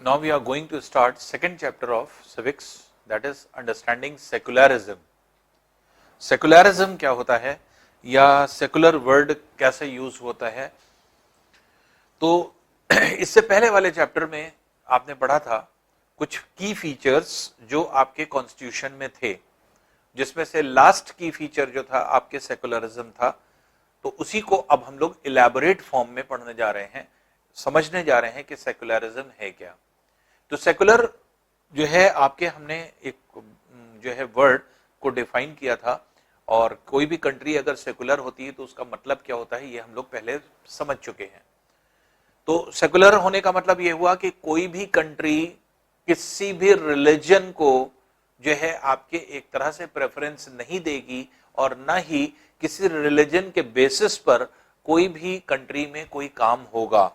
Now we are going to start second chapter of civics, that is understanding secularism. Secularism क्या होता है या secular word कैसे use होता है? तो इससे पहले वाले चैप्टर में आपने पढ़ा था कुछ की फीचर्स जो आपके कॉन्स्टिट्यूशन में थे, जिसमें से लास्ट की फीचर जो था आपके सेकुलरिज्म था। तो उसी को अब हम लोग इलैबोरेट फॉर्म में पढ़ने जा रहे हैं, समझने जा रहे हैं कि सेकुलरिज्म है क्या। तो सेकुलर जो है आपके हमने एक जो है वर्ड को डिफाइन किया था, और कोई भी कंट्री अगर सेकुलर होती है तो उसका मतलब क्या होता है ये हम लोग पहले समझ चुके हैं। तो सेकुलर होने का मतलब ये हुआ कि कोई भी कंट्री किसी भी रिलीजन को जो है आपके एक तरह से प्रेफरेंस नहीं देगी, और ना ही किसी रिलीजन के बेसिस पर कोई भी कंट्री में कोई काम होगा।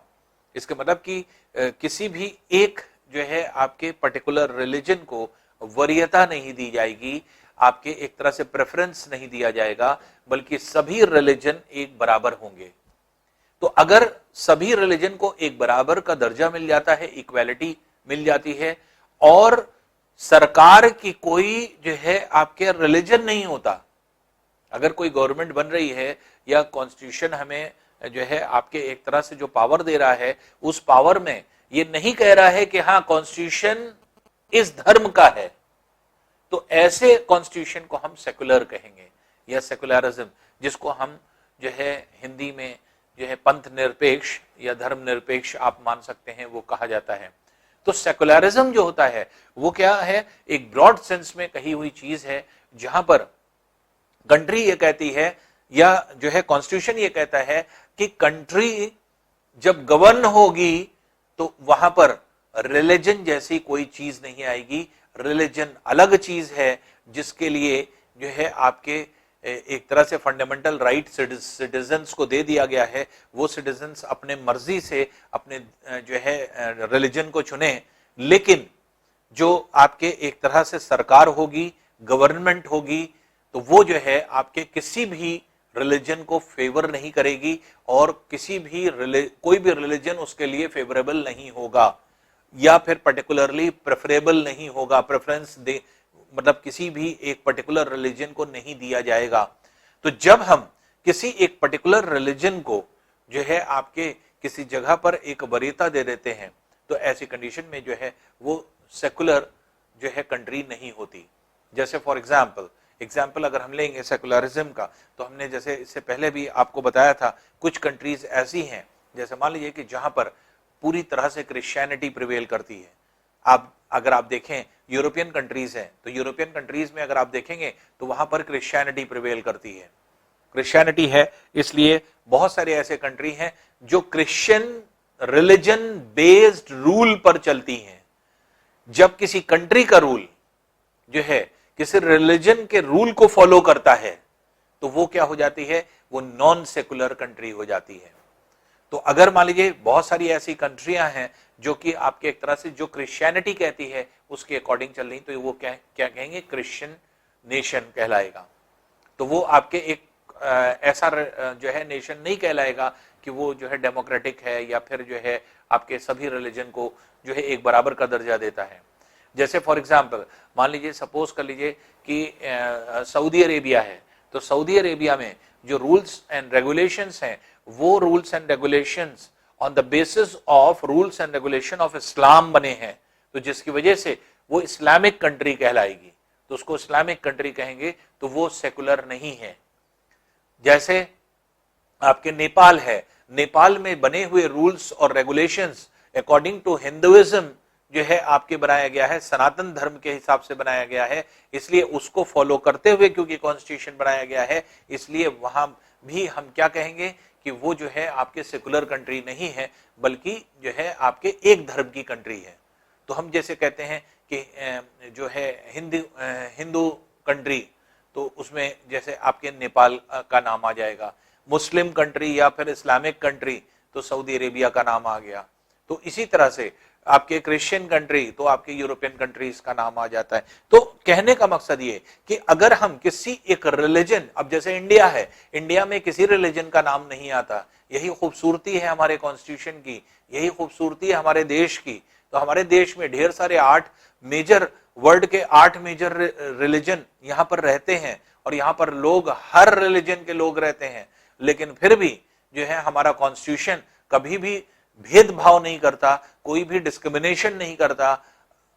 इसके मतलब कि किसी भी एक जो है आपके पर्टिकुलर रिलीजन को वरीयता नहीं दी जाएगी, आपके एक तरह से प्रेफरेंस नहीं दिया जाएगा, बल्कि सभी रिलीजन एक बराबर होंगे। तो अगर सभी रिलीजन को एक बराबर का दर्जा मिल जाता है, इक्वालिटी मिल जाती है, और सरकार की कोई जो है आपके रिलीजन नहीं होता, अगर कोई गवर्नमेंट बन रही है या कॉन्स्टिट्यूशन हमें जो है आपके एक तरह से जो पावर दे रहा है, उस पावर में ये नहीं कह रहा है कि हाँ कॉन्स्टिट्यूशन इस धर्म का है, तो ऐसे कॉन्स्टिट्यूशन को हम सेकुलर कहेंगे या सेकुलरिज्म, जिसको हम जो है हिंदी में जो है पंथ निरपेक्ष या धर्म निरपेक्ष आप मान सकते हैं, वो कहा जाता है। तो सेकुलरिज्म जो होता है वो क्या है, एक ब्रॉड सेंस में कही हुई चीज है, जहां पर कंट्री ये कहती है या जो है कॉन्स्टिट्यूशन ये कहता है कि कंट्री जब गवर्न होगी तो वहां पर रिलीजन जैसी कोई चीज नहीं आएगी। रिलीजन अलग चीज है, जिसके लिए जो है आपके एक तरह से फंडामेंटल राइट सिटीजन्स को दे दिया गया है। वो सिटीजन्स अपने मर्जी से अपने जो है रिलीजन को चुने, लेकिन जो आपके एक तरह से सरकार होगी, गवर्नमेंट होगी, तो वो जो है आपके किसी भी रिलीजन को फेवर नहीं करेगी, और किसी भी कोई भी रिलीजन उसके लिए फेवरेबल नहीं होगा, या फिर पर्टिकुलरली प्रेफरेबल नहीं होगा, प्रेफरेंस दे मतलब किसी भी एक पर्टिकुलर रिलीजन को नहीं दिया जाएगा। तो जब हम किसी एक पर्टिकुलर रिलीजन को जो है आपके किसी जगह पर एक वरीयता दे देते हैं, तो ऐसी कंडीशन में जो है वो सेकुलर जो है कंट्री नहीं होती। जैसे फॉर एग्जाम्पल अगर हम लेंगे सेकुलरिज्म का, तो हमने जैसे इससे पहले भी आपको बताया था कुछ कंट्रीज ऐसी हैं, जैसे मान लीजिए कि जहां पर पूरी तरह से क्रिश्चियनिटी प्रिवेल करती है। अगर आप देखें यूरोपियन कंट्रीज हैं, तो यूरोपियन कंट्रीज में अगर आप देखेंगे तो वहां पर क्रिश्चियनिटी प्रिवेल करती है। क्रिश्चियनिटी है, इसलिए बहुत सारे ऐसे कंट्री हैं जो क्रिश्चियन रिलीजन बेस्ड रूल पर चलती हैं। जब किसी कंट्री का रूल जो है किसी रिलीजन के रूल को फॉलो करता है, तो वो क्या हो जाती है, वो नॉन सेकुलर कंट्री हो जाती है। तो अगर मान लीजिए बहुत सारी ऐसी कंट्रियां हैं जो कि आपके एक तरह से जो क्रिश्चियनिटी कहती है उसके अकॉर्डिंग चल रही, तो वो क्या कहेंगे, क्रिश्चियन नेशन कहलाएगा। तो वो आपके एक ऐसा जो है नेशन नहीं कहलाएगा कि वो जो है डेमोक्रेटिक है, या फिर जो है आपके सभी रिलीजन को जो है एक बराबर का दर्जा देता है। जैसे फॉर एग्जाम्पल मान लीजिए, सपोज कर लीजिए कि सऊदी अरेबिया है, तो सऊदी अरेबिया में जो रूल्स एंड रेगुलेशंस हैं, वो rules and regulations on the basis of rules and regulation of Islam बने हैं, तो जिसकी वजह से वो इस्लामिक कंट्री कहलाएगी, तो उसको इस्लामिक कंट्री कहेंगे, तो वो सेकुलर नहीं है। जैसे आपके नेपाल है, नेपाल में बने हुए रूल्स और रेगुलेशंस अकॉर्डिंग टू हिंदुइज्म जो है आपके बनाया गया है, सनातन धर्म के हिसाब से बनाया गया है, इसलिए उसको फॉलो करते हुए क्योंकि कॉन्स्टिट्यूशन बनाया गया है, इसलिए वहां भी हम क्या कहेंगे कि वो जो है आपके सेकुलर कंट्री नहीं है, बल्कि जो है आपके एक धर्म की कंट्री है। तो हम जैसे कहते हैं कि जो है हिंदू कंट्री, तो उसमें जैसे आपके नेपाल का नाम आ जाएगा, मुस्लिम कंट्री या फिर इस्लामिक कंट्री तो सऊदी अरेबिया का नाम आ गया। तो इसी तरह से आपके क्रिश्चियन कंट्री तो आपके यूरोपियन कंट्रीज का नाम आ जाता है। तो कहने का मकसद ये कि अगर हम किसी एक रिलीजन, अब जैसे इंडिया है, इंडिया में किसी रिलीजन का नाम नहीं आता, यही खूबसूरती है हमारे कॉन्स्टिट्यूशन की, यही खूबसूरती है हमारे देश की। तो हमारे देश में ढेर सारे 8 मेजर, वर्ल्ड के 8 मेजर रिलीजन यहां पर रहते हैं और यहां पर लोग, हर रिलीजन के लोग रहते हैं, लेकिन फिर भी जो है हमारा कॉन्स्टिट्यूशन कभी भी भेदभाव नहीं करता, कोई भी डिस्क्रिमिनेशन नहीं करता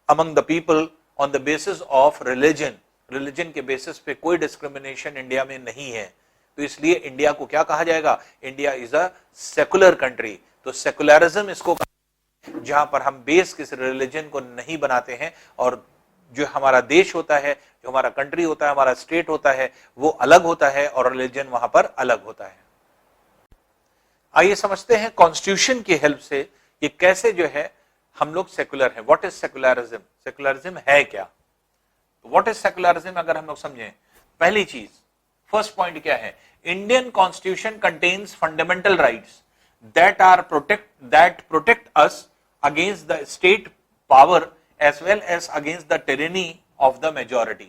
among the people on the basis of religion. Religion के बेसिस पे कोई डिस्क्रिमिनेशन इंडिया में नहीं है। तो इसलिए इंडिया को क्या कहा जाएगा? India is a secular country. तो सेकुलरिज्म इसको जहां पर हम बेस किसी रिलीजन को नहीं बनाते हैं और जो हमारा देश होता है, जो हमारा कंट्री होता है, हमारा स्टेट होता है, वो अलग होता है और रिलीजन वहां पर अलग होता है। आइए समझते हैं कॉन्स्टिट्यूशन की हेल्प से ये कैसे जो है हम लोग सेकुलर हैं। What is secularism? सेकुलरिज्म है क्या? व्हाट इज सेकुलरिज्म अगर हम लोग समझें, पहली चीज, फर्स्ट पॉइंट क्या है? Indian constitution contains fundamental rights that protect us against the state power as well as against the tyranny of the majority।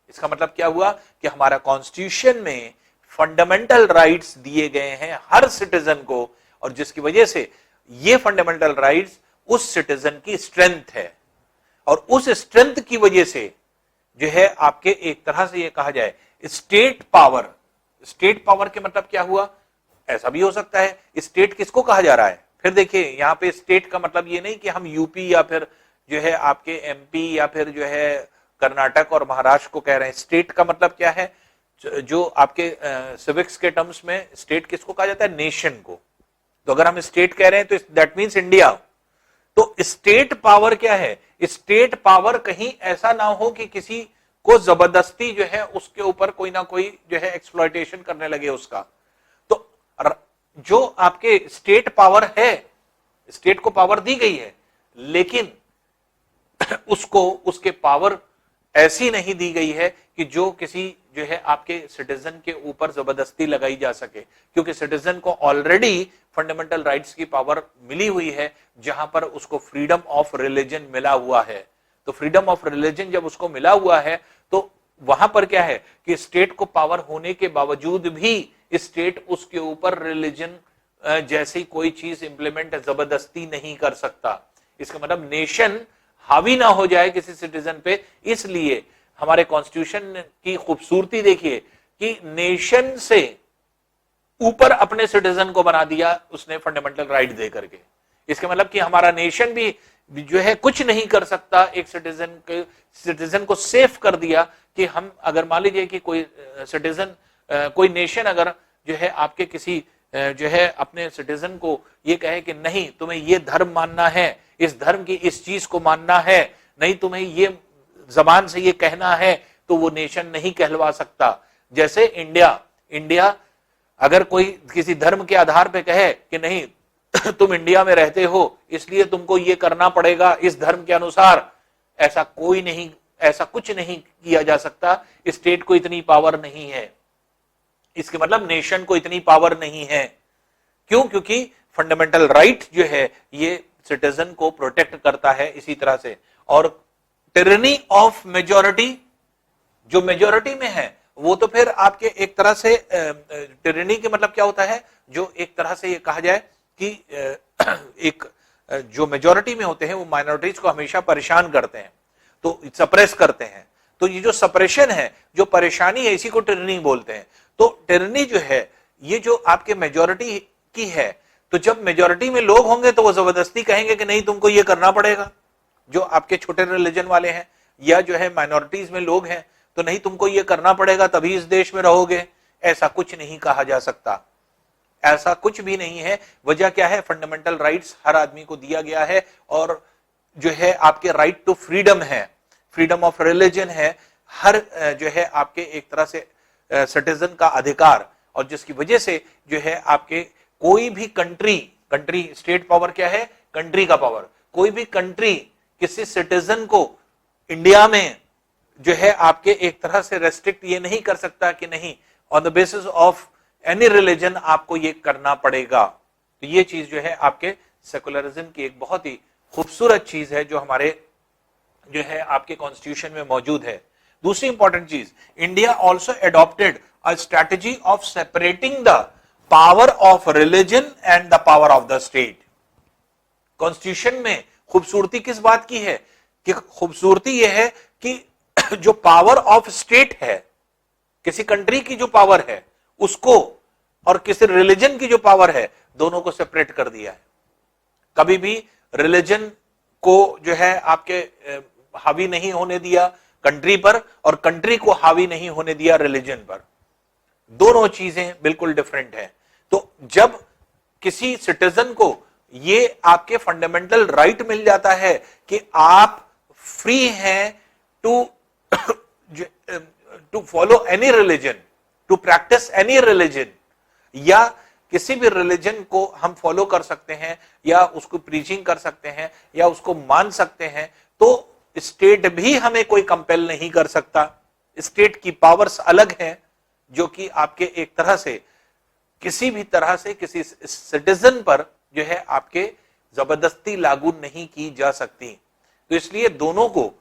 इसका मतलब क्या हुआ कि हमारा कॉन्स्टिट्यूशन में फंडामेंटल राइट्स दिए गए हैं हर सिटीजन को, और जिसकी वजह से ये फंडामेंटल राइट्स उस सिटीजन की स्ट्रेंथ है, और उस स्ट्रेंथ की वजह से जो है आपके एक तरह से ये कहा जाए स्टेट पावर। स्टेट पावर के मतलब क्या हुआ? ऐसा भी हो सकता है, स्टेट किसको कहा जा रहा है? फिर देखिए यहां पे स्टेट का मतलब ये नहीं कि हम यूपी या फिर जो है आपके एमपी या फिर जो है कर्नाटक और महाराष्ट्र को कह रहे हैं। स्टेट का मतलब क्या है? जो आपके सिविक्स के टर्म्स में स्टेट किसको कहा जाता है? नेशन को। तो अगर हम स्टेट कह रहे हैं तो दैट मीन्स इंडिया। तो स्टेट पावर क्या है? स्टेट पावर कहीं ऐसा ना हो कि किसी को जबरदस्ती जो है उसके ऊपर कोई ना कोई जो है एक्सप्लॉयटेशन करने लगे उसका। तो जो आपके स्टेट पावर है, स्टेट को पावर दी गई है, लेकिन उसको उसके पावर ऐसी नहीं दी गई है कि जो किसी जो है आपके सिटीजन के ऊपर जबरदस्ती लगाई जा सके, क्योंकि सिटीजन को ऑलरेडी फंडामेंटल राइट्स की पावर मिली हुई है, जहां पर उसको फ्रीडम ऑफ रिलीजन मिला हुआ है। तो फ्रीडम ऑफ रिलीजन जब उसको मिला हुआ है तो वहां पर क्या है कि स्टेट को पावर होने के बावजूद भी स्टेट उसके ऊपर रिलीजन जैसी कोई चीज इंप्लीमेंट जबरदस्ती नहीं कर सकता। इसका मतलब नेशन हावी ना हो जाए किसी सिटीजन पे। इसलिए हमारे कॉन्स्टिट्यूशन की खूबसूरती देखिए कि नेशन से ऊपर अपने सिटीजन को बना दिया उसने फंडामेंटल राइट दे करके। इसका मतलब कि हमारा नेशन भी जो है कुछ नहीं कर सकता, एक सिटीजन को सेफ कर दिया कि हम अगर मान लीजिए कि कोई सिटीजन कोई नेशन अगर जो है आपके किसी जो है अपने सिटीजन को ये कहे कि नहीं तुम्हें ये धर्म मानना है, इस धर्म की इस चीज को मानना है, नहीं तुम्हें ये जबान से ये कहना है, तो वो नेशन नहीं कहलवा सकता। जैसे इंडिया अगर कोई किसी धर्म के आधार पे कहे कि नहीं तुम इंडिया में रहते हो इसलिए तुमको ये करना पड़ेगा इस धर्म के अनुसार, ऐसा कोई नहीं, ऐसा कुछ नहीं किया जा सकता। स्टेट को इतनी पावर नहीं है, इसके मतलब नेशन को इतनी पावर नहीं है। क्यों? क्योंकि फंडामेंटल राइट जो है ये सिटीजन को प्रोटेक्ट करता है इसी तरह से। और टिरनी ऑफ मेजॉरिटी, जो मेजॉरिटी में है वो तो फिर आपके एक तरह से टिरनी के मतलब क्या होता है? जो एक तरह से ये कहा जाए कि एक जो मेजॉरिटी में होते हैं वो माइनॉरिटीज को हमेशा परेशान करते हैं, तो सप्रेस करते हैं। तो ये जो सप्रेशन है, जो परेशानी है, इसी को टिरनी बोलते हैं। तो टिरनी जो है ये जो आपके मेजॉरिटी की है, तो जब मेजॉरिटी में लोग होंगे तो वो जबरदस्ती कहेंगे कि नहीं तुमको ये करना पड़ेगा। जो आपके छोटे रिलीजन वाले हैं या जो है माइनॉरिटीज में लोग हैं, तो नहीं तुमको ये करना पड़ेगा तभी इस देश में रहोगे, ऐसा कुछ नहीं कहा जा सकता। ऐसा कुछ भी नहीं है। वजह क्या है? फंडामेंटल राइट्स हर आदमी को दिया गया है, और जो है आपके राइट टू फ्रीडम है, फ्रीडम ऑफ रिलीजन है, हर जो है आपके एक तरह से सिटीजन का अधिकार। और जिसकी वजह से जो है आपके कोई भी कंट्री स्टेट पावर क्या है? कंट्री का पावर। कोई भी कंट्री किसी सिटीजन को इंडिया में जो है आपके एक तरह से रेस्ट्रिक्ट ये नहीं कर सकता कि नहीं on the basis of any religion आपको ये करना पड़ेगा। तो ये चीज जो है आपके सेकुलरिज्म की एक बहुत ही खूबसूरत चीज है जो हमारे जो है आपके कॉन्स्टिट्यूशन में मौजूद है। दूसरी इंपॉर्टेंट चीज, India also adopted a strategy of separating the power of religion and the power of the state. Constitution में खूबसूरती किस बात की है कि खूबसूरती यह है कि जो पावर ऑफ स्टेट है, किसी कंट्री की जो पावर है उसको और किसी रिलीजन की जो पावर है, दोनों को सेपरेट कर दिया है। कभी भी रिलीजन को जो है आपके हावी नहीं होने दिया कंट्री पर, और कंट्री को हावी नहीं होने दिया रिलीजन पर। दोनों चीजें बिल्कुल डिफरेंट है। तो जब किसी सिटीजन को ये आपके फंडामेंटल राइट मिल जाता है कि आप फ्री हैं to follow any religion, to practice any religion, या किसी भी रिलीजन को हम फॉलो कर सकते हैं या उसको प्रीचिंग कर सकते हैं या उसको मान सकते हैं, तो स्टेट भी हमें कोई कंपेल नहीं कर सकता। स्टेट की पावर्स अलग हैं जो कि आपके एक तरह से किसी भी तरह से किसी सिटीजन पर जो है आपके जबरदस्ती लागू नहीं की जा सकती। तो इसलिए दोनों को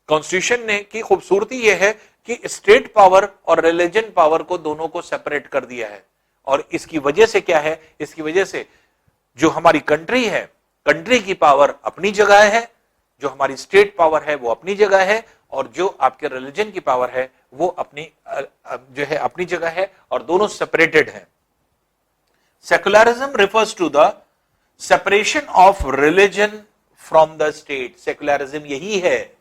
कॉन्स्टिट्यूशन ने की खूबसूरती यह है कि स्टेट पावर और रिलीजन पावर को दोनों को सेपरेट कर दिया है। और इसकी वजह से क्या है, इसकी वजह से जो हमारी कंट्री है, कंट्री की पावर अपनी जगह है, जो हमारी स्टेट पावर है वो अपनी जगह है, और जो आपके रिलीजन की पावर है वो अपनी जो है अपनी जगह है, और दोनों सेपरेटेड हैं। Secularism refers to the separation of religion from the state. Secularism यही है।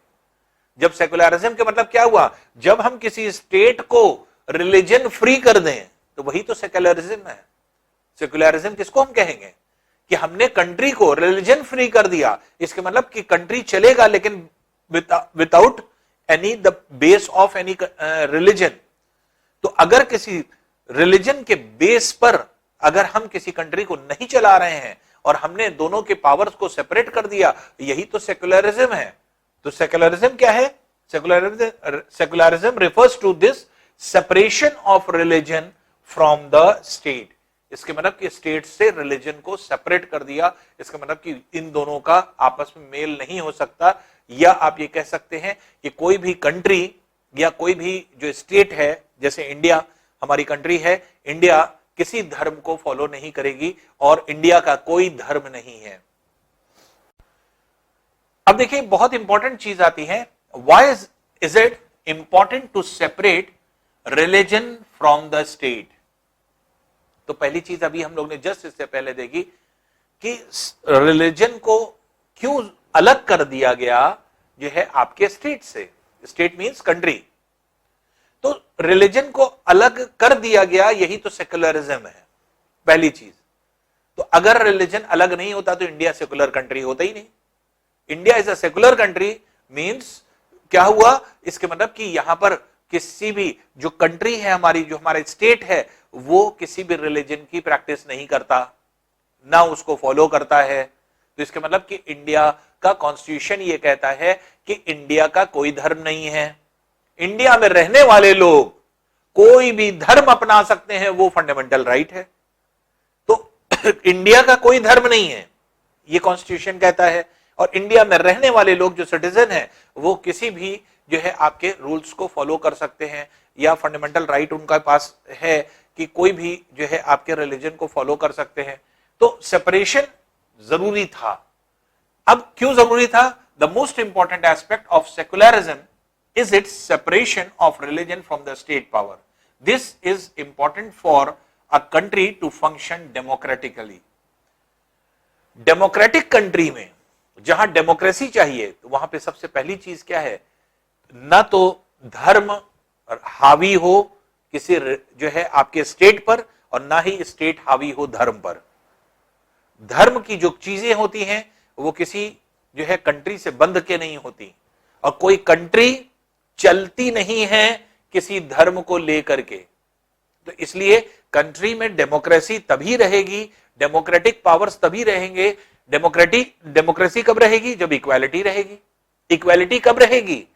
जब सेकुलरिज्म के मतलब क्या हुआ, जब हम किसी स्टेट को रिलीजन फ्री कर दें तो वही तो सेकुलरिज्म है। सेकुलरिज्म किसको हम कहेंगे कि हमने कंट्री को रिलीजन फ्री कर दिया, इसके मतलब कि कंट्री चलेगा लेकिन without any the base of any religion. तो अगर किसी रिलीजन के बेस पर अगर हम किसी कंट्री को नहीं चला रहे हैं और हमने दोनों के पावर्स को सेपरेट कर दिया, यही तो सेकुलरिज्म है। तो सेकुलरिज्म क्या है? Secularism refers to this separation of religion from the state. इसके मतलब कि स्टेट से रिलीजन को सेपरेट कर दिया। इसका मतलब कि इन दोनों का आपस में मेल नहीं हो सकता, या आप ये कह सकते हैं कि कोई भी कंट्री या कोई भी जो स्टेट है, जैसे इंडिया हमारी कंट्री है, इंडिया किसी धर्म को फॉलो नहीं करेगी और इंडिया का कोई धर्म नहीं है। अब देखिए बहुत इंपॉर्टेंट चीज आती है, why is it important to separate religion from the state. तो पहली चीज अभी हम लोग ने जस्ट इससे पहले देखी कि रिलीजन को क्यों अलग कर दिया गया जो है आपके स्टेट से। स्टेट मींस कंट्री, तो रिलीजन को अलग कर दिया गया, यही तो सेकुलरिज्म है पहली चीज। तो अगर रिलीजन अलग नहीं होता तो इंडिया सेकुलर कंट्री होता ही नहीं। India is a secular country means क्या हुआ, इसके मतलब कि यहां पर किसी भी जो कंट्री है हमारी, जो हमारा स्टेट है, वो किसी भी रिलीजन की प्रैक्टिस नहीं करता, ना उसको फॉलो करता है। तो इसके मतलब कि इंडिया का कॉन्स्टिट्यूशन ये कहता है कि इंडिया का कोई धर्म नहीं है, इंडिया में रहने वाले लोग कोई भी धर्म अपना सकते हैं, वो फंडामेंटल राइट है। तो इंडिया का कोई धर्म नहीं है, ये कॉन्स्टिट्यूशन कहता है, और इंडिया में रहने वाले लोग जो सिटीजन है वो किसी भी जो है आपके रूल्स को फॉलो कर सकते हैं, या फंडामेंटल राइट उनका पास है कि कोई भी जो है आपके रिलीजन को फॉलो कर सकते हैं। तो सेपरेशन जरूरी था। अब क्यों जरूरी था? The most important aspect of secularism is its separation of religion from the state power. This is important for a country to function democratically. Democratic country में जहां डेमोक्रेसी चाहिए, तो वहां पे सबसे पहली चीज क्या है, ना तो धर्म हावी हो किसी जो है आपके स्टेट पर, और ना ही स्टेट हावी हो धर्म पर। धर्म की जो चीजें होती हैं वो किसी जो है कंट्री से बंध के नहीं होती, और कोई कंट्री चलती नहीं है किसी धर्म को लेकर के। तो इसलिए कंट्री में डेमोक्रेसी तभी रहेगी, डेमोक्रेटिक पावर्स तभी रहेंगे। डेमोक्रेसी कब रहेगी? जब इक्वालिटी रहेगी। इक्वालिटी कब रहेगी?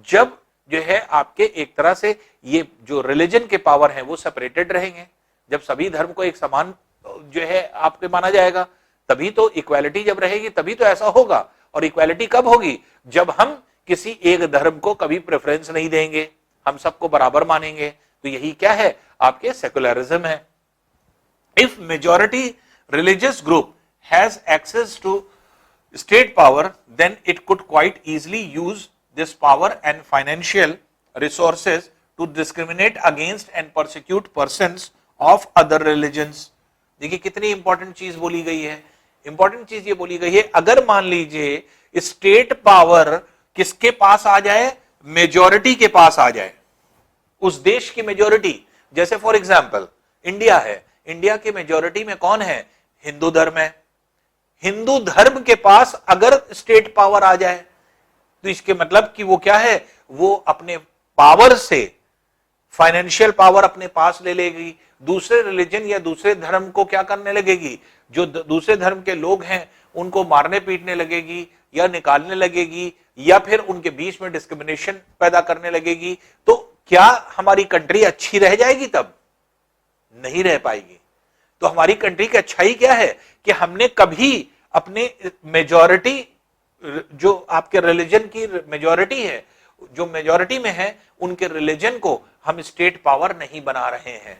जब जो है आपके एक तरह से ये जो रिलीजन के पावर है वो सेपरेटेड रहेंगे। जब सभी धर्म को एक समान जो है आपके माना जाएगा, तभी तो इक्वालिटी जब रहेगी, तभी तो ऐसा होगा। और इक्वालिटी कब होगी? जब हम किसी एक धर्म को कभी प्रेफरेंस नहीं देंगे, हम सबको बराबर मानेंगे। तो यही क्या है? आपके सेकुलरिज्म है। If majority religious group has access to state power, then it could quite easily use this power and financial resources to discriminate against and persecute persons of other religions. देखिए कितनी इंपॉर्टेंट चीज बोली गई है. Important चीज ये बोली गई है, अगर मान लीजिए स्टेट पावर किसके पास आ जाए, मेजॉरिटी के पास आ जाए, उस देश की मेजॉरिटी. जैसे फॉर एग्जांपल इंडिया है, इंडिया की मेजॉरिटी में कौन है, हिंदू धर्म है. हिंदू धर्म के पास अगर स्टेट पावर आ जाए तो इसके मतलब कि वो क्या है, वो अपने पावर से फाइनेंशियल पावर अपने पास ले लेगी, दूसरे रिलीजन या दूसरे धर्म को क्या करने लगेगी, जो दूसरे धर्म के लोग हैं उनको मारने पीटने लगेगी या निकालने लगेगी या फिर उनके बीच में डिस्क्रिमिनेशन पैदा करने लगेगी. तो क्या हमारी कंट्री अच्छी रह जाएगी? तब नहीं रह पाएगी. तो हमारी कंट्री की अच्छाई क्या है कि हमने कभी अपने मेजॉरिटी, जो आपके रिलीजन की मेजॉरिटी है, जो मेजॉरिटी में है, उनके रिलीजन को हम स्टेट पावर नहीं बना रहे हैं.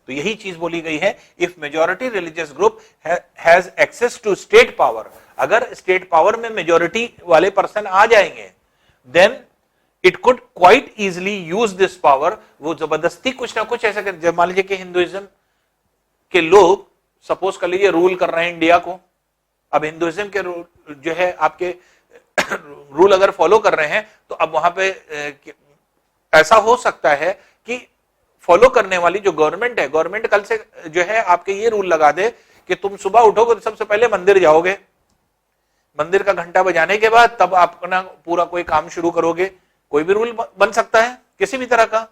तो यही चीज बोली गई है, if majority religious group has access to state power, अगर स्टेट पावर में मेजॉरिटी वाले पर्सन आ जाएंगे, then it could quite easily use this power. वो जबरदस्ती कुछ ना कुछ ऐसा कर, मान लीजिए कि हिंदुइज्म के लोग सपोज कर लीजिए रूल कर रहे हैं इंडिया को. अब हिंदुइज्म के जो है आपके रूल अगर फॉलो कर रहे हैं तो अब वहां पे ऐसा हो सकता है कि फॉलो करने वाली जो गवर्नमेंट है, गवर्नमेंट कल से जो है आपके ये रूल लगा दे कि तुम सुबह उठोगे तो सबसे पहले मंदिर जाओगे, मंदिर का घंटा बजाने के बाद तब आप अपना पूरा कोई काम शुरू करोगे. कोई भी रूल बन सकता है किसी भी तरह का.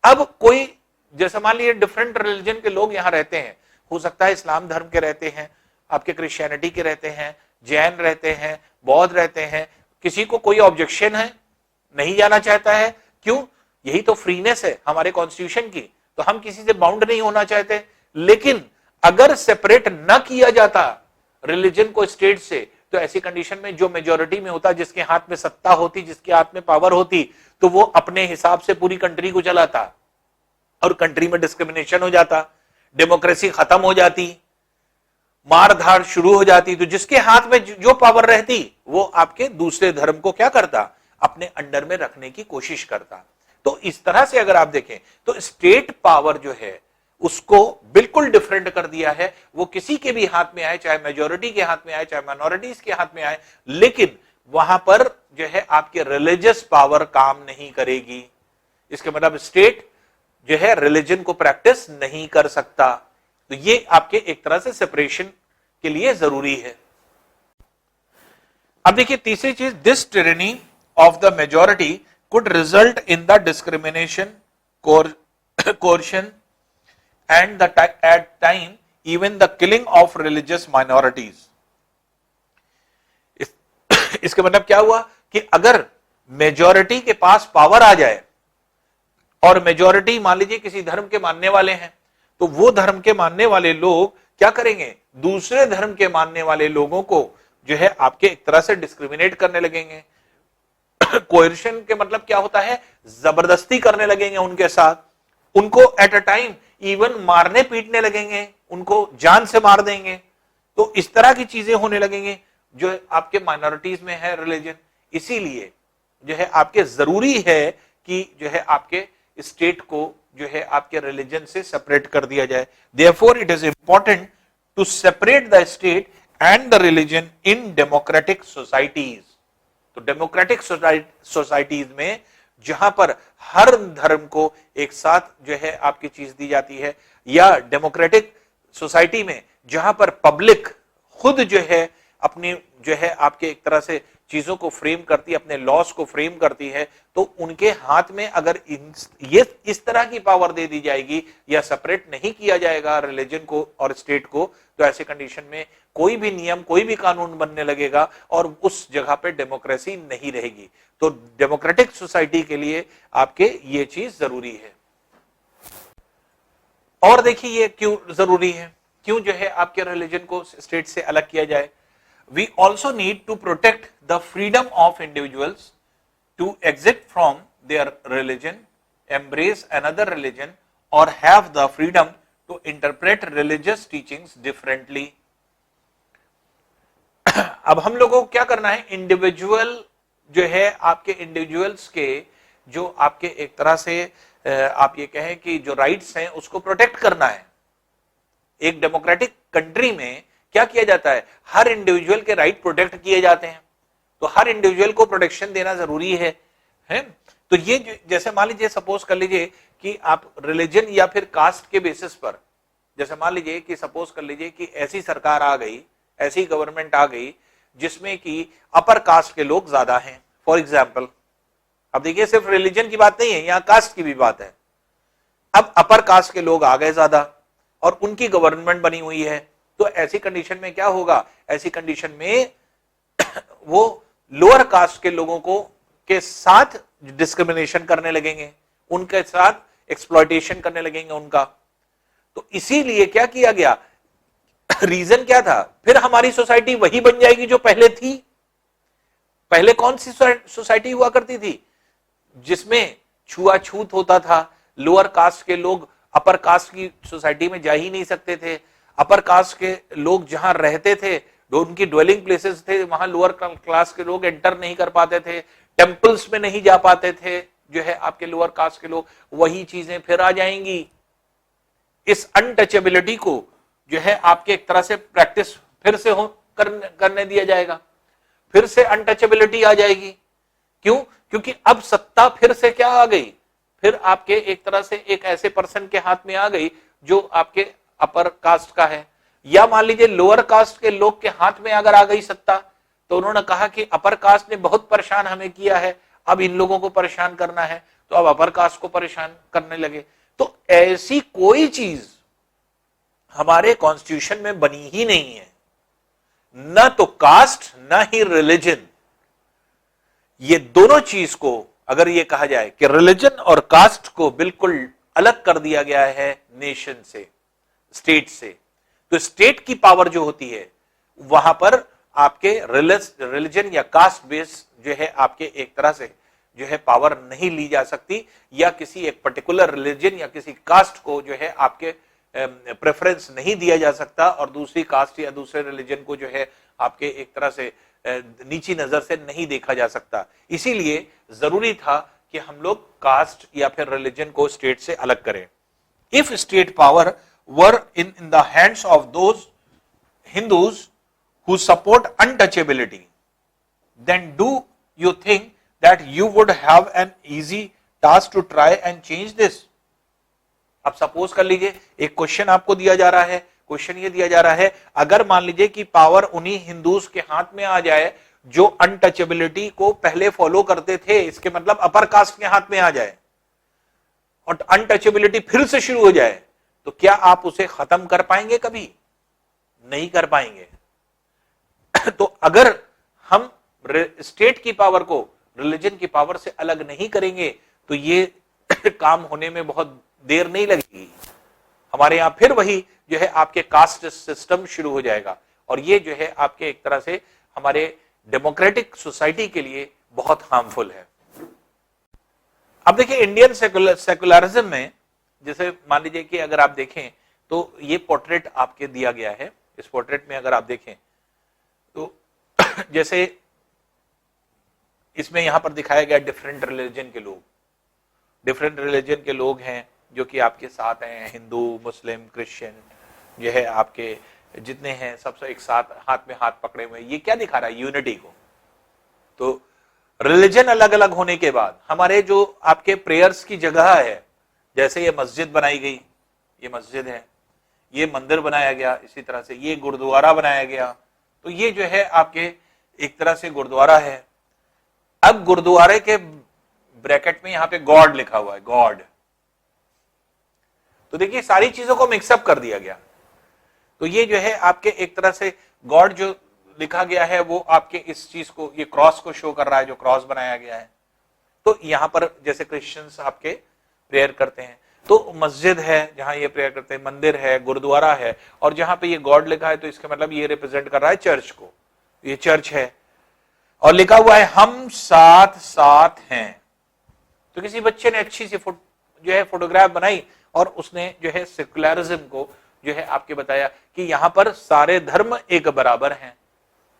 अब कोई जैसे मान लीजिए डिफरेंट रिलीजन के लोग यहां रहते हैं, हो सकता है इस्लाम धर्म के रहते हैं, आपके क्रिश्चियनिटी के रहते हैं, जैन रहते हैं, बौद्ध रहते हैं, किसी को कोई ऑब्जेक्शन है, नहीं जाना चाहता है, क्यों? यही तो फ्रीनेस है हमारे कॉन्स्टिट्यूशन की. तो हम किसी से बाउंड नहीं होना चाहते. लेकिन अगर सेपरेट न किया जाता रिलीजन को स्टेट से, तो ऐसी कंडीशन में जो मेजॉरिटी में होता, जिसके हाथ में सत्ता होती, जिसके हाथ में पावर होती, तो वो अपने हिसाब से पूरी कंट्री को चलाता और कंट्री में डिस्क्रिमिनेशन हो जाता, डेमोक्रेसी खत्म हो जाती, मार धाड़ शुरू हो जाती. तो जिसके हाथ में जो पावर रहती वो आपके दूसरे धर्म को क्या करता, अपने अंडर में रखने की कोशिश करता. तो इस तरह से अगर आप देखें तो स्टेट पावर जो है उसको बिल्कुल डिफरेंट कर दिया है. वो किसी के भी हाथ में आए, चाहे मेजॉरिटी के हाथ में आए, चाहे माइनॉरिटीज के हाथ में आए, लेकिन वहां पर जो है आपके रिलीजियस पावर काम नहीं करेगी. इसके मतलब स्टेट जो है रिलीजन को प्रैक्टिस नहीं कर सकता. तो ये आपके एक तरह से सेपरेशन के लिए जरूरी है. अब देखिए तीसरी चीज, this tyranny of the majority could result in the discrimination, coercion and at time even the killing of religious minorities. इसके मतलब क्या हुआ कि अगर मेजॉरिटी के पास पावर आ जाए और मेजॉरिटी मान लीजिए किसी धर्म के मानने वाले हैं, तो वो धर्म के मानने वाले लोग क्या करेंगे, दूसरे धर्म के मानने वाले लोगों को जो है आपके एक तरह से डिस्क्रिमिनेट करने लगेंगे. कोएर्शन के मतलब क्या होता है, जबरदस्ती करने लगेंगे उनके साथ, उनको एट अ टाइम इवन मारने पीटने लगेंगे, उनको जान से मार देंगे. तो इस तरह की चीजें होने लगेंगे जो आपके माइनॉरिटीज में है रिलीजन. इसीलिए जो है आपके जरूरी है कि जो है आपके स्टेट को जो है आपके रिलीजन से सेपरेट कर दिया जाए. Therefore it is important to separate the state and the religion in democratic societies. तो डेमोक्रेटिक सोसाइटीज में जहां पर हर धर्म को एक साथ जो है आपकी चीज दी जाती है, या डेमोक्रेटिक सोसाइटी में जहां पर पब्लिक खुद जो है अपनी जो है आपके एक तरह से चीजों को फ्रेम करती है, अपने लॉस को फ्रेम करती है, तो उनके हाथ में अगर ये इस तरह की पावर दे दी जाएगी या सेपरेट नहीं किया जाएगा रिलीजन को और स्टेट को, तो ऐसे कंडीशन में कोई भी नियम, कोई भी कानून बनने लगेगा और उस जगह पे डेमोक्रेसी नहीं रहेगी. तो डेमोक्रेटिक सोसाइटी के लिए आपके ये चीज जरूरी है. और देखिए ये क्यों जरूरी है, क्यों जो है आपके रिलीजन को स्टेट से अलग किया जाए. We also need to protect the freedom of individuals to exit from their religion, embrace another religion, or have the freedom to interpret religious teachings differently. अब हम लोगों को क्या करना है, इंडिविजुअल जो है आपके इंडिविजुअल्स के जो आपके एक तरह से आप ये कहें कि जो राइट्स हैं उसको प्रोटेक्ट करना है। एक डेमोक्रेटिक कंट्री में क्या किया जाता है, हर इंडिविजुअल के राइट प्रोटेक्ट किए जाते हैं, तो हर इंडिविजुअल को प्रोटेक्शन देना जरूरी है। तो ये जैसे मान लीजिए, सपोज कर लीजिए कि आप रिलीजन या फिर कास्ट के बेसिस पर, जैसे मान लीजिए कि सपोज कर लीजिए कि ऐसी सरकार आ गई, ऐसी गवर्नमेंट आ गई जिसमें कि अपर कास्ट के लोग ज्यादा हैं, फॉर एग्जाम्पल। अब देखिए सिर्फ रिलीजन की बात नहीं है, यहां कास्ट की भी बात है। अब अपर कास्ट के लोग आ गए ज्यादा और उनकी गवर्नमेंट बनी हुई है, तो ऐसी कंडीशन में क्या होगा, ऐसी कंडीशन में वो लोअर कास्ट के लोगों को के साथ डिस्क्रिमिनेशन करने लगेंगे, उनके साथ एक्सप्लॉयटेशन करने लगेंगे उनका। तो इसीलिए क्या किया गया, रीजन क्या था, फिर हमारी सोसाइटी वही बन जाएगी जो पहले थी। पहले कौन सी सोसाइटी हुआ करती थी, जिसमें छुआछूत होता था, लोअर कास्ट के लोग अपर कास्ट की सोसाइटी में जा ही नहीं सकते थे, अपर कास्ट के लोग जहां रहते थे, जो उनकी ड्वेलिंग प्लेसेस थे, वहां लोअर क्लास के लोग एंटर नहीं कर पाते थे, टेंपल्स में नहीं जा पाते थे जो है आपके लोअर कास्ट के लोग। वही चीजें फिर आ जाएंगी। इस अनटचेबिलिटी को जो है आपके एक तरह से प्रैक्टिस फिर से करने दिया जाएगा, फिर से अनटचेबिलिटी आ जाएगी। क्यों, क्योंकि अब सत्ता फिर से क्या आ गई, फिर आपके एक तरह से एक ऐसे पर्सन के हाथ में आ गई जो आपके अपर कास्ट का है, या मान लीजिए लोअर कास्ट के लोग के हाथ में अगर आ गई सत्ता, तो उन्होंने कहा कि अपर कास्ट ने बहुत परेशान हमें किया है, अब इन लोगों को परेशान करना है, तो अब अपर कास्ट को परेशान करने लगे। तो ऐसी कोई चीज हमारे कॉन्स्टिट्यूशन में बनी ही नहीं है, न तो कास्ट न ही रिलीजन। ये दोनों चीज को अगर ये कहा जाए कि रिलीजन और कास्ट को बिल्कुल अलग कर दिया गया है नेशन से, स्टेट से, तो स्टेट की पावर जो होती है वहां पर आपके रिलीजन या कास्ट बेस जो है आपके एक तरह से जो है पावर नहीं ली जा सकती, या किसी एक पर्टिकुलर रिलीजन या किसी कास्ट को जो है आपके प्रेफरेंस नहीं दिया जा सकता, और दूसरी कास्ट या दूसरे रिलीजन को जो है आपके एक तरह से नीची नजर से नहीं देखा जा सकता। इसीलिए जरूरी था कि हम लोग कास्ट या फिर रिलीजन को स्टेट से अलग करें। If state power were in the hands of those Hindus who support untouchability, then do you think that you would have an easy task to try and change this? अब suppose कर लीजिए एक question आपको दिया जा रहा है, question ये दिया जा रहा है, अगर मान लीजिए कि पावर उन्हीं हिंदूज के हाथ में आ जाए जो अनटचेबिलिटी को पहले फॉलो करते थे, इसके मतलब अपर कास्ट के हाथ में आ जाए और अनटचेबिलिटी फिर से शुरू हो जाए, तो क्या आप उसे खत्म कर पाएंगे? कभी नहीं कर पाएंगे। तो अगर हम स्टेट की पावर को रिलीजन की पावर से अलग नहीं करेंगे तो ये काम होने में बहुत देर नहीं लगेगी। हमारे यहां फिर वही जो है आपके कास्ट सिस्टम शुरू हो जाएगा, और ये जो है आपके एक तरह से हमारे डेमोक्रेटिक सोसाइटी के लिए बहुत हार्मफुल है। अब देखिए इंडियन सेकुलरिज्म में, जैसे मान लीजिए कि अगर आप देखें तो ये पोर्ट्रेट आपके दिया गया है, इस पोर्ट्रेट में अगर आप देखें तो जैसे इसमें यहां पर दिखाया गया डिफरेंट रिलीजन के लोग, डिफरेंट रिलीजन के लोग हैं जो कि आपके साथ हैं, हिंदू, मुस्लिम, क्रिश्चियन जो है आपके जितने हैं सब एक साथ हाथ में हाथ पकड़े हुए। ये क्या दिखा रहा है? यूनिटी को। तो रिलीजन अलग अलग होने के बाद हमारे जो आपके प्रेयर्स की जगह है, जैसे ये मस्जिद बनाई गई, ये मस्जिद है, ये मंदिर बनाया गया, इसी तरह से ये गुरुद्वारा बनाया गया, तो ये जो है आपके एक तरह से गुरुद्वारा है। अब गुरुद्वारे के ब्रैकेट में यहां पे गॉड लिखा हुआ है, गॉड। तो देखिए सारी चीजों को मिक्सअप कर दिया गया। तो ये जो है आपके एक तरह से गॉड जो लिखा गया है वो आपके इस चीज को, ये क्रॉस को शो कर रहा है, जो क्रॉस बनाया गया है। तो यहां पर जैसे क्रिश्चियंस आपके प्रेयर करते हैं, तो मस्जिद है जहां ये प्रेयर करते हैं, मंदिर है, गुरुद्वारा है, और जहां पे ये गॉड लिखा है तो इसका मतलब ये रिप्रेजेंट कर रहा है चर्च को। ये चर्च है और लिखा हुआ है हम साथ साथ हैं। तो किसी बच्चे ने अच्छी सी जो है फोटोग्राफ बनाई और उसने जो है सेकुलरिज्म को जो है आपके बताया कि यहां पर सारे धर्म एक बराबर हैं,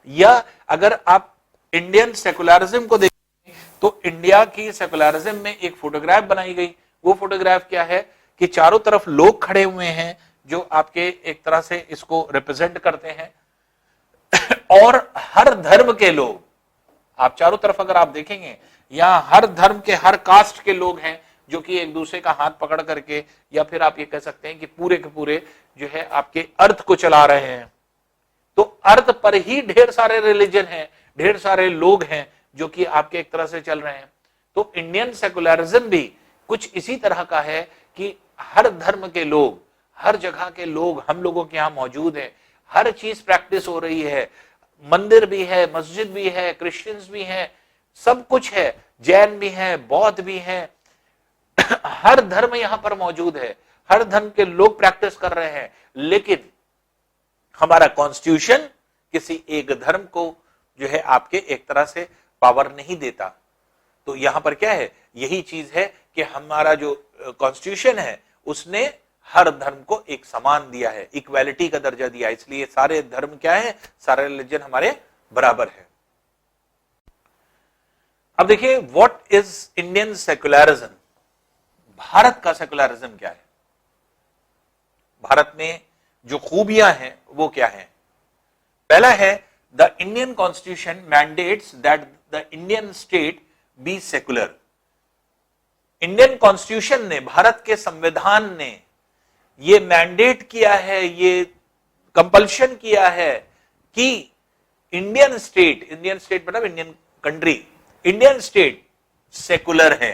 या अगर आप इंडियन सेकुलरिज्म को देखें तो इंडिया की सेकुलरिज्म में एक फोटोग्राफ बनाई गई। वो फोटोग्राफ क्या है कि चारों तरफ लोग खड़े हुए हैं जो आपके एक तरह से इसको रिप्रेजेंट करते हैं, और हर धर्म के लोग, आप चारों तरफ अगर आप देखेंगे यहां हर धर्म के, हर कास्ट के लोग हैं जो कि एक दूसरे का हाथ पकड़ करके, या फिर आप ये कह सकते हैं कि पूरे के पूरे जो है आपके अर्थ को चला रहे हैं। तो अर्थ पर ही ढेर सारे रिलीजन हैं, ढेर सारे लोग हैं जो कि आपके एक तरह से चल रहे हैं। तो इंडियन सेकुलरिज्म भी कुछ इसी तरह का है कि हर धर्म के लोग, हर जगह के लोग हम लोगों के यहां मौजूद हैं, हर चीज प्रैक्टिस हो रही है, मंदिर भी है, मस्जिद भी है, क्रिश्चियंस भी हैं, सब कुछ है, जैन भी है, बौद्ध भी है, हर धर्म यहां पर मौजूद है, हर धर्म के लोग प्रैक्टिस कर रहे हैं। लेकिन हमारा कॉन्स्टिट्यूशन किसी एक धर्म को जो है आपके एक तरह से पावर नहीं देता। तो यहां पर क्या है, यही चीज है कि हमारा जो कॉन्स्टिट्यूशन है उसने हर धर्म को एक समान दिया है, इक्वालिटी का दर्जा दिया, इसलिए सारे धर्म क्या है, सारे रिलीजन हमारे बराबर है। अब देखिए what is Indian secularism, Bharat का सेकुलरिज्म क्या है, भारत में जो खूबियां हैं वो क्या है। पहला है the Indian constitution mandates that the Indian state be secular. Indian constitution ने, भारत के संविधान ने ये मैंडेट किया है, ये कंपल्शन किया है कि इंडियन स्टेट मतलब Indian country, Indian state secular है।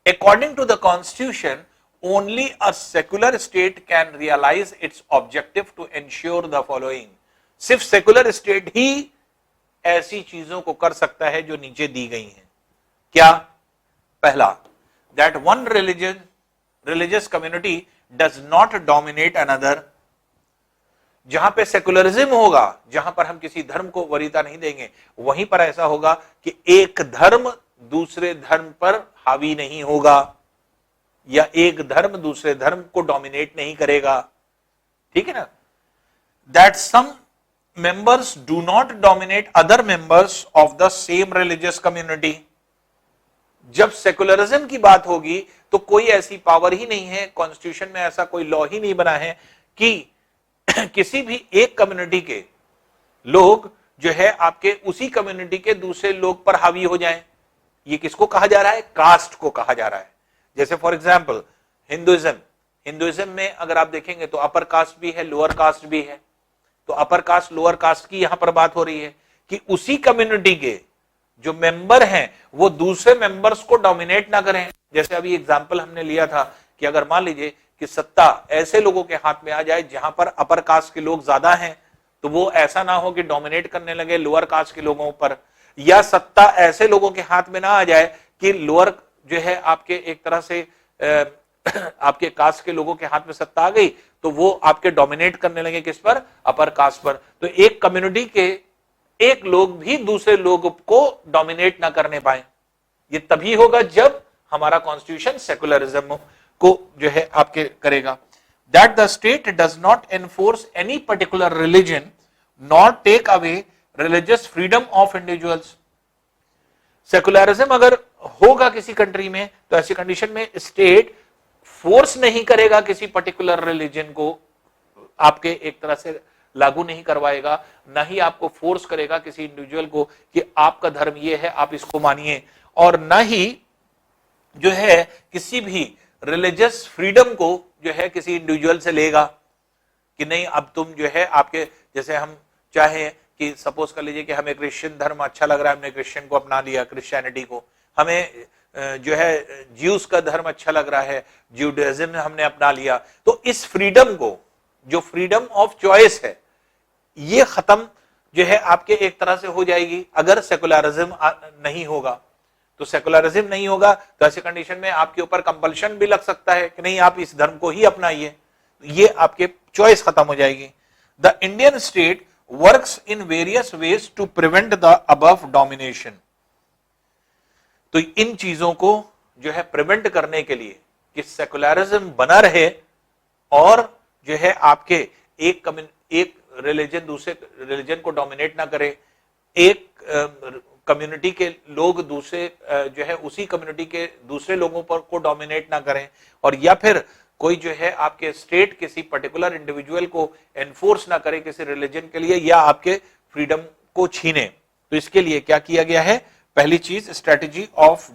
According to the constitution only a secular state can realise its objective to ensure the following. सिर्फ सेकुलर स्टेट ही ऐसी चीजों को कर सकता है जो नीचे दी गई हैं। क्या? पहला, that one religious community does not dominate another. जहां पे सेकुलरिज्म होगा, जहां पर हम किसी धर्म को वरीयता नहीं देंगे, वहीं पर ऐसा होगा कि एक धर्म दूसरे धर्म पर हावी नहीं होगा, या एक धर्म दूसरे धर्म को डोमिनेट नहीं करेगा। ठीक है ना? That some members do not dominate other members of the same religious community। जब सेकुलरिज्म की बात होगी तो कोई ऐसी पावर ही नहीं है, कॉन्स्टिट्यूशन में ऐसा कोई लॉ ही नहीं बना है कि किसी भी एक कम्युनिटी के लोग जो है आपके उसी कम्युनिटी के दूसरे लोग पर हावी हो जाएं। ये किसको कहा जा रहा है? कास्ट को कहा जा रहा है। जैसे फॉर एग्जाम्पल हिंदुइज्म में अगर आप देखेंगे तो अपर कास्ट भी है, लोअर कास्ट भी है। तो अपर कास्ट लोअर कास्ट की यहां पर बात हो रही है कि उसी कम्युनिटी के जो मेंबर हैं वो दूसरे मेंबर्स को डोमिनेट ना करें। जैसे अभी एग्जांपल हमने लिया था कि अगर मान लीजिए कि सत्ता ऐसे लोगों के हाथ में आ जाए जहां पर अपर कास्ट के लोग ज्यादा हैं, तो वो ऐसा ना हो कि डोमिनेट करने लगे लोअर कास्ट के लोगों पर, या सत्ता ऐसे लोगों के हाथ में ना आ जाए कि लोअर जो है आपके एक तरह से आपके कास्ट के लोगों के हाथ में सत्ता आ गई तो वो आपके डोमिनेट करने लगे किस पर? अपर कास्ट पर। तो एक कम्युनिटी के एक लोग भी दूसरे लोग को डोमिनेट ना करने पाए। ये तभी होगा जब हमारा कॉन्स्टिट्यूशन सेकुलरिज्म को जो है आपके करेगा। That the state does not enforce any particular religion not take away religious freedom of individuals. Secularism अगर होगा किसी कंट्री में तो ऐसी कंडीशन में स्टेट फोर्स नहीं करेगा किसी पर्टिकुलर रिलीजन को, आपके एक तरह से लागू नहीं करवाएगा, ना ही आपको फोर्स करेगा किसी इंडिविजुअल को कि आपका धर्म ये है आप इसको मानिए, और ना ही जो है किसी भी रिलीजियस फ्रीडम को जो है किसी इंडिविजुअल से लेगा कि नहीं अब तुम जो है आपके, जैसे हम चाहे कि सपोज कर लीजिए कि हमें क्रिश्चियन धर्म अच्छा लग रहा है, हमने क्रिश्चियन को अपना लिया, क्रिश्चियनिटी को, हमें जो है ज्यूस का धर्म अच्छा लग रहा है, ज्यूडाइज्म हमने अपना लिया। तो इस फ्रीडम को, जो फ्रीडम ऑफ चॉइस है, ये खत्म जो है आपके एक तरह से हो जाएगी अगर सेकुलरिज्म नहीं होगा। तो सेकुलरिज्म नहीं होगा तो ऐसी कंडीशन में आपके ऊपर कंपल्शन भी लग सकता है कि नहीं आप इस धर्म को ही अपनाइए, ये आपके चॉइस खत्म हो जाएगी। The Indian state works in various ways to prevent the above domination. तो इन चीजों को जो है प्रिवेंट करने के लिए कि सेकुलरिज्म बना रहे और जो है आपके एक रिलीजन दूसरे रिलीजन को डोमिनेट ना करे, एक कम्युनिटी के लोग दूसरे जो है उसी कम्युनिटी के दूसरे लोगों पर को डोमिनेट ना करें, और या फिर कोई जो है आपके स्टेट किसी पर्टिकुलर इंडिविजुअल को एनफोर्स ना करे किसी रिलीजन के लिए या आपके फ्रीडम को छीने। तो इसके लिए क्या किया गया है, पहली चीज strategy of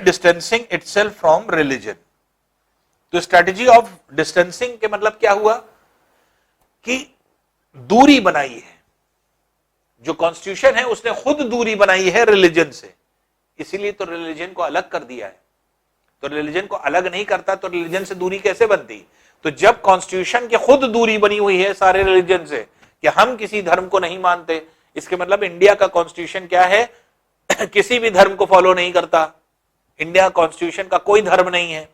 distancing itself from religion. तो स्ट्रेटेजी ऑफ डिस्टेंसिंग के मतलब क्या हुआ कि दूरी बनाई है, जो कॉन्स्टिट्यूशन है उसने खुद दूरी बनाई है रिलीजन से, इसीलिए तो रिलीजन को अलग कर दिया है। तो रिलीजन को अलग नहीं करता तो रिलीजन से दूरी कैसे बनती? तो जब कॉन्स्टिट्यूशन की खुद दूरी बनी हुई है सारे रिलीजन से कि हम किसी धर्म को नहीं मानते, इसके मतलब इंडिया का कॉन्स्टिट्यूशन क्या है किसी भी धर्म को फॉलो नहीं करता, इंडिया कॉन्स्टिट्यूशन का कोई धर्म नहीं है।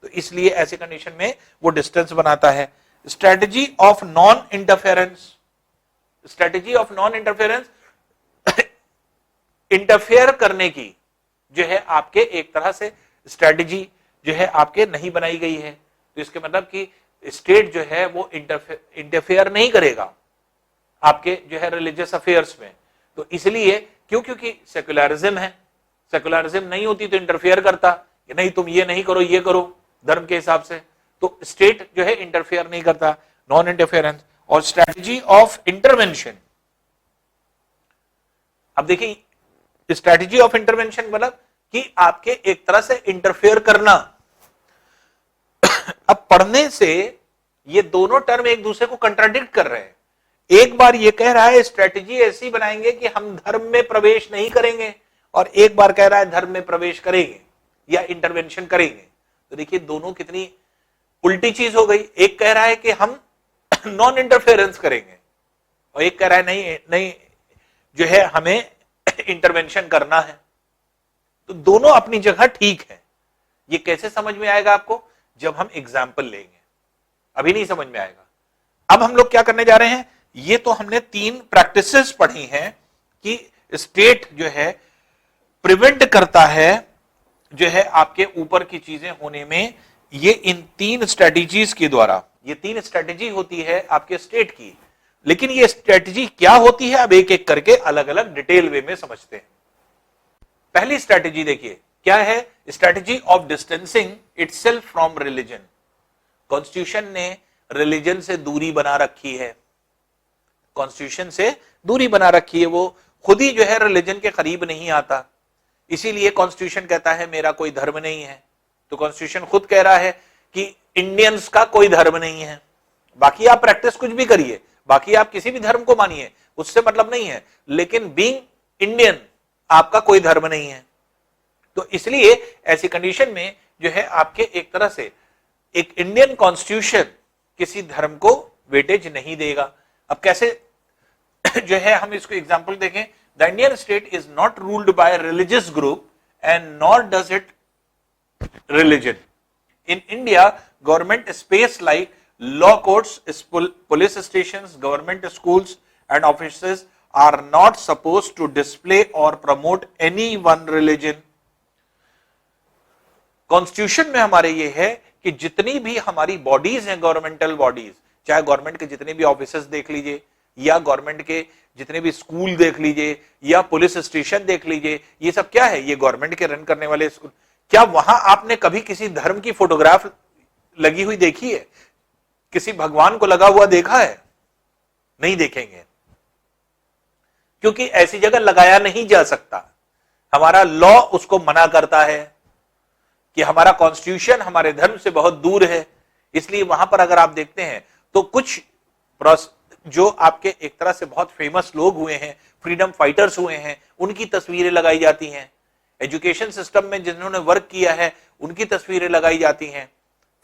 तो इसलिए ऐसे कंडीशन में वो डिस्टेंस बनाता है। Strategy of non interference, strategy of non interference interfere करने की जो है आपके एक तरह से स्ट्रेटेजी जो है आपके नहीं बनाई गई है। तो इसके मतलब कि स्टेट जो है वो इंटरफेयर नहीं करेगा आपके जो है रिलीजियस अफेयर्स में। तो इसलिए क्योंकि सेक्युलरिज्म है, सेक्युलरिज्म नहीं होती तो इंटरफेयर करता कि नहीं तुम ये नहीं करो ये करो धर्म के हिसाब से, तो स्टेट जो है इंटरफेयर नहीं करता, नॉन इंटरफेरेंस। और स्ट्रेटेजी ऑफ इंटरवेंशन, अब देखिए स्ट्रेटेजी ऑफ इंटरवेंशन मतलब कि आपके एक तरह से इंटरफेयर करना। अब पढ़ने से ये दोनों टर्म एक दूसरे को कंट्राडिक्ट कर रहे हैं। एक बार ये कह रहा है स्ट्रेटेजी ऐसी बनाएंगे कि हम धर्म में प्रवेश नहीं करेंगे, और एक बार कह रहा है धर्म में प्रवेश करेंगे या इंटरवेंशन करेंगे। तो देखिए दोनों कितनी उल्टी चीज हो गई। एक कह रहा है कि हम नॉन इंटरफेरेंस करेंगे और एक कह रहा है नहीं नहीं जो है हमें इंटरवेंशन करना है। तो दोनों अपनी जगह ठीक है। ये कैसे समझ में आएगा आपको? जब हम एग्जाम्पल लेंगे, अभी नहीं समझ में आएगा। अब हम लोग क्या करने जा रहे हैं, ये तो हमने 3 प्रैक्टिसेस पढ़ी हैं कि स्टेट जो है प्रिवेंट करता है जो है आपके ऊपर की चीजें होने में, ये इन 3 स्ट्रेटेजीज के द्वारा, ये 3 स्ट्रेटेजी होती है आपके स्टेट की। लेकिन ये स्ट्रेटेजी क्या होती है अब एक एक करके अलग अलग डिटेल वे में समझते हैं। पहली स्ट्रेटेजी देखिए क्या है, strategy of distancing itself from religion. Constitution ने रिलीजन से दूरी बना रखी है, कॉन्स्टिट्यूशन से दूरी बना रखी है, वो खुद ही जो है रिलीजन के करीब नहीं आता। इसीलिए कॉन्स्टिट्यूशन कहता है मेरा कोई धर्म नहीं है। तो कॉन्स्टिट्यूशन खुद कह रहा है कि इंडियंस का कोई धर्म नहीं है। बाकी आप प्रैक्टिस कुछ भी करिए, बाकी आप किसी भी धर्म को मानिए, उससे मतलब नहीं है, लेकिन बीइंग इंडियन आपका कोई धर्म नहीं है। तो इसलिए ऐसी कंडीशन में जो है आपके एक तरह से एक इंडियन कॉन्स्टिट्यूशन किसी धर्म को वेटेज नहीं देगा। अब कैसे जो है हम इसको एग्जांपल देखें, the Indian state is not ruled by religious group and nor does it religion. In India government space like law courts, police stations, government schools and offices are not supposed to display or promote any one religion. Constitution में हमारे ये है कि जितनी भी हमारी bodies हैं, governmental bodies, चाहे गवर्नमेंट के जितने भी ऑफिसेस देख लीजिए या गवर्नमेंट के जितने भी स्कूल देख लीजिए या पुलिस स्टेशन देख लीजिए, ये सब क्या है, ये गवर्नमेंट के रन करने वाले स्कूल। क्या वहां आपने कभी किसी धर्म की फोटोग्राफ लगी हुई देखी है? किसी भगवान को लगा हुआ देखा है? नहीं देखेंगे, क्योंकि ऐसी जगह लगाया नहीं जा सकता। हमारा लॉ उसको मना करता है कि हमारा कॉन्स्टिट्यूशन हमारे धर्म से बहुत दूर है। इसलिए वहां पर अगर आप देखते हैं तो कुछ जो आपके एक तरह से बहुत फेमस लोग हुए हैं, फ्रीडम फाइटर्स हुए हैं, उनकी तस्वीरें लगाई जाती हैं। एजुकेशन सिस्टम में जिन्होंने वर्क किया है उनकी तस्वीरें लगाई जाती हैं।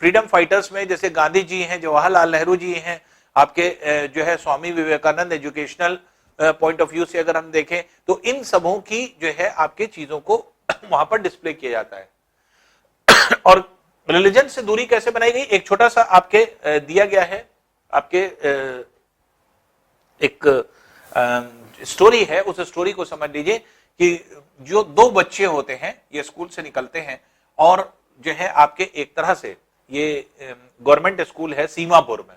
फ्रीडम फाइटर्स में जैसे गांधी जी हैं, जवाहरलाल नेहरू जी हैं, आपके जो है Swami Vivekananda, educational point of view से अगर हम देखें तो इन सबों की जो है आपके चीजों को वहां पर डिस्प्ले किया जाता है। और रिलीजन से दूरी कैसे बनाई गई, एक छोटा सा आपके दिया गया है, आपके एक स्टोरी है, उस स्टोरी को समझ लीजिए कि जो 2 बच्चे होते हैं, ये स्कूल से निकलते हैं और जो है आपके एक तरह से ये गवर्नमेंट स्कूल है सीमापुर में।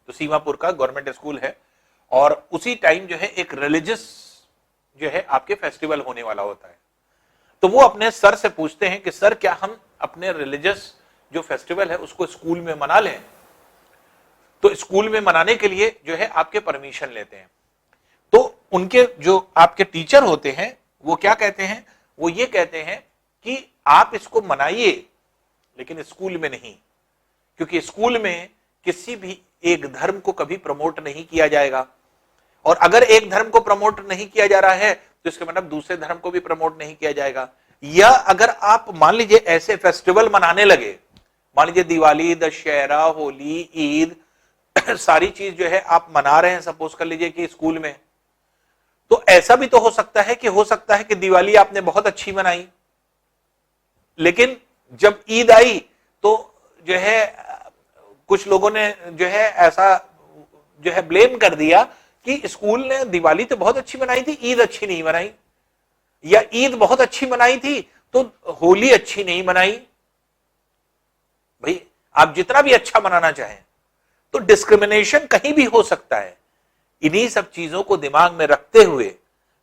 तो सीमापुर का गवर्नमेंट स्कूल है, और उसी टाइम जो है एक रिलीजियस जो है आपके फेस्टिवल होने वाला होता है। तो वो अपने सर से पूछते हैं कि सर क्या हम अपने रिलीजियस जो फेस्टिवल है उसको स्कूल में मना लें। तो स्कूल में मनाने के लिए जो है आपके परमिशन लेते हैं। तो उनके जो आपके टीचर होते हैं वो क्या कहते हैं, वो ये कहते हैं कि आप इसको मनाइए लेकिन स्कूल में नहीं, क्योंकि स्कूल में किसी भी एक धर्म को कभी प्रमोट नहीं किया जाएगा, और अगर एक धर्म को प्रमोट नहीं किया जा रहा है तो इसका मतलब दूसरे धर्म को भी प्रमोट नहीं किया जाएगा। या अगर आप मान लीजिए ऐसे फेस्टिवल मनाने लगे, मान लीजिए दिवाली, दशहरा, होली, ईद, सारी चीज जो है आप मना रहे हैं सपोज कर लीजिए कि स्कूल में, तो ऐसा भी तो हो सकता है कि दिवाली आपने बहुत अच्छी मनाई, लेकिन जब ईद आई तो जो है कुछ लोगों ने जो है ऐसा जो है ब्लेम कर दिया कि स्कूल ने दिवाली तो बहुत अच्छी मनाई थी, ईद अच्छी नहीं मनाई, या ईद बहुत अच्छी मनाई थी तो होली अच्छी नहीं मनाई। भाई आप जितना भी अच्छा मनाना चाहें तो डिस्क्रिमिनेशन कहीं भी हो सकता है। इन्हीं सब चीजों को दिमाग में रखते हुए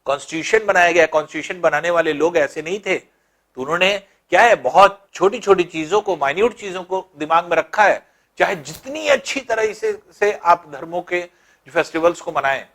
कॉन्स्टिट्यूशन बनाया गया। कॉन्स्टिट्यूशन बनाने वाले लोग ऐसे नहीं थे, तो उन्होंने क्या है बहुत छोटी छोटी चीजों को, माइन्यूट चीजों को दिमाग में रखा है। चाहे जितनी अच्छी तरह से आप धर्मों के फेस्टिवल्स को मनाएं,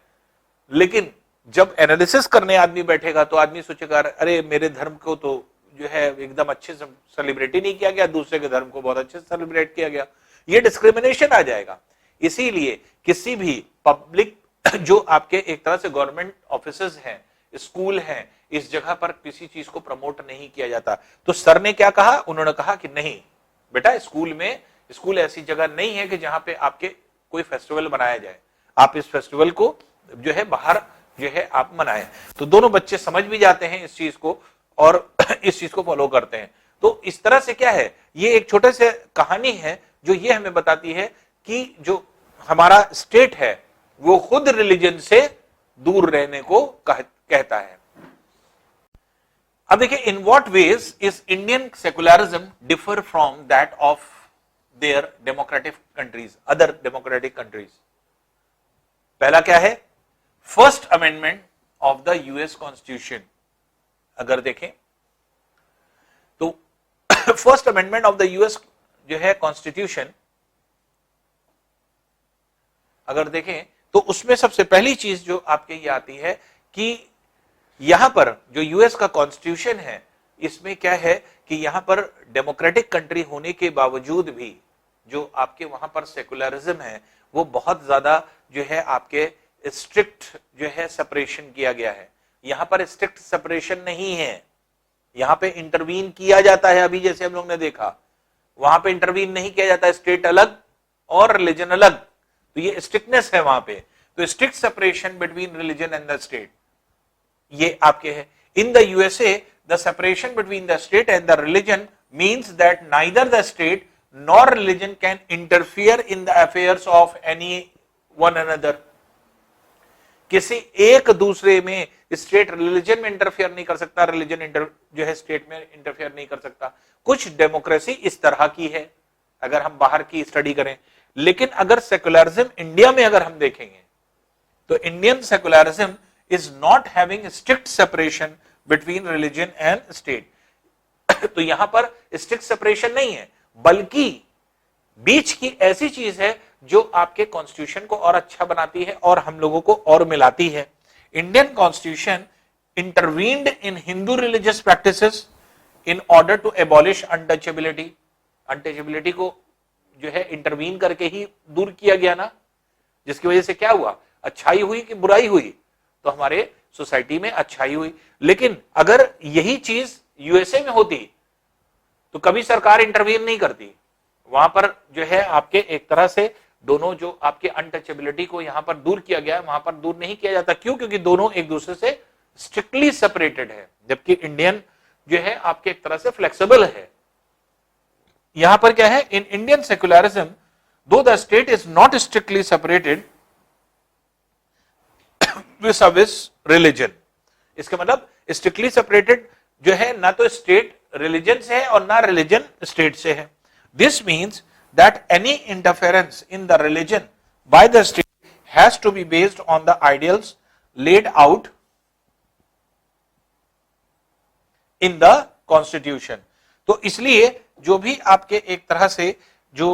लेकिन जब एनालिसिस करने आदमी बैठेगा तो आदमी सोचेगा अरे मेरे धर्म को तो जो है एकदम अच्छे से सेलिब्रेट ही नहीं किया गया, दूसरे के धर्म को बहुत अच्छे से सेलिब्रेट किया गया, ये डिस्क्रिमिनेशन आ जाएगा। इसीलिए किसी भी पब्लिक जो आपके एक तरह से गवर्नमेंट ऑफिसेज हैं, स्कूल हैं, इस जगह पर किसी चीज को प्रमोट नहीं किया जाता। तो सर ने क्या कहा, उन्होंने कहा कि नहीं बेटा, स्कूल ऐसी जगह नहीं है कि जहां पे आपके कोई फेस्टिवल मनाया जाए, आप इस फेस्टिवल को जो है बाहर जो है आप मनाएं। तो दोनों बच्चे समझ भी जाते हैं इस चीज को और इस चीज को फॉलो करते हैं। तो इस तरह से क्या है, ये एक छोटे से कहानी है जो ये हमें बताती है कि जो हमारा स्टेट है वो खुद रिलीजन से दूर रहने को कहता है। अब देखिए, in what ways is Indian secularism differ from that of their democratic countries, other democratic countries. पहला क्या है, first amendment of the US constitution. अगर देखें तो first amendment of the US जो है कॉन्स्टिट्यूशन, अगर देखें तो उसमें सबसे पहली चीज जो आपके ये आती है कि यहां पर जो यूएस का कॉन्स्टिट्यूशन है, इसमें क्या है कि यहां पर डेमोक्रेटिक कंट्री होने के बावजूद भी जो आपके वहां पर सेकुलरिज्म है वो बहुत ज्यादा जो है आपके स्ट्रिक्ट जो है सेपरेशन किया गया है। यहां पर स्ट्रिक्ट सेपरेशन नहीं है, यहां पे इंटरवीन किया जाता है। अभी जैसे हम लोग ने देखा, वहां पे इंटरवीन नहीं किया जाता, स्टेट अलग और रिलीजन अलग, तो ये स्ट्रिक्टनेस है वहां पे। तो strict separation between religion and the state ये आपके है। In the USA the separation between the state and the religion means that neither the state nor religion can interfere in the affairs of any one another. किसी एक दूसरे में state religion में interfere नहीं कर सकता, रिलीजन जो है स्टेट में इंटरफेयर नहीं कर सकता। कुछ डेमोक्रेसी इस तरह की है अगर हम बाहर की स्टडी करें, लेकिन अगर सेकुलरिज्म इंडिया में अगर हम देखेंगे तो Indian secularism is not having strict separation between religion and state. तो यहां पर स्ट्रिक्ट सेपरेशन नहीं है, बल्कि बीच की ऐसी चीज है जो आपके कॉन्स्टिट्यूशन को और अच्छा बनाती है और हम लोगों को और मिलाती है। Indian constitution intervened in Hindu religious practices in order to abolish untouchability. Untouchability को जो है इंटरवीन करके ही दूर किया गया ना, जिसकी वजह से क्या हुआ, अच्छाई हुई कि बुराई हुई, तो हमारे सोसाइटी में अच्छाई हुई। लेकिन अगर यही चीज यूएसए में होती तो कभी सरकार इंटरवीन नहीं करती। वहां पर जो है आपके एक तरह से दोनों जो आपके अनटचेबिलिटी को यहां पर दूर किया गया है, वहां पर दूर नहीं किया जाता। क्यों? क्योंकि दोनों एक दूसरे से स्ट्रिक्टली सेपरेटेड है, जबकि इंडियन जो है आपके एक तरह से फ्लेक्सिबल है। यहां पर क्या है, इन इंडियन सेकुलरिज्म दो the state is not strictly separated with religion. इसका मतलब स्ट्रिक्टली सेपरेटेड जो है ना तो स्टेट रिलीजन से है और ना रिलीजन स्टेट से है। This means that any interference in the religion by the state has to be based on the ideals laid out in the constitution। तो इसलिए जो भी आपके एक तरह से जो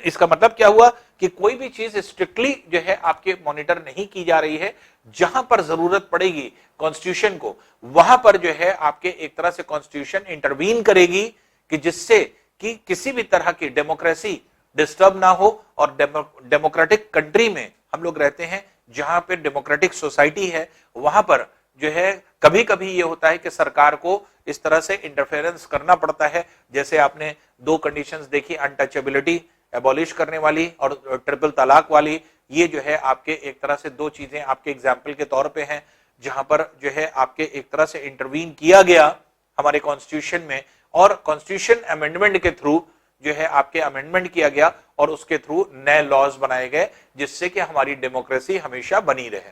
इसका मतलब क्या हुआ कि कोई भी चीज स्ट्रिक्टली जो है आपके मॉनिटर नहीं की जा रही है, जहां पर जरूरत पड़ेगी कॉन्स्टिट्यूशन को वहां पर जो है आपके एक तरह से कॉन्स्टिट्यूशन इंटरवीन करेगी कि जिससे कि किसी भी तरह की डेमोक्रेसी डिस्टर्ब ना हो और डेमोक्रेटिक कंट्री में हम लोग रहते हैं, जहां पे डेमोक्रेटिक सोसाइटी है, वहां पर जो है कभी कभी ये होता है कि सरकार को इस तरह से इंटरफेरेंस करना पड़ता है। जैसे आपने दो कंडीशंस देखी, अनटचेबिलिटी एबॉलिश करने वाली और ट्रिपल तलाक वाली, ये जो है आपके एक तरह से दो चीजें आपके एग्जाम्पल के तौर पे हैं, जहां पर जो है आपके एक तरह से इंटरवीन किया गया हमारे कॉन्स्टिट्यूशन में, और कॉन्स्टिट्यूशन अमेंडमेंट के थ्रू जो है आपके अमेंडमेंट किया गया और उसके थ्रू नए लॉज बनाए गए, जिससे कि हमारी डेमोक्रेसी हमेशा बनी रहे।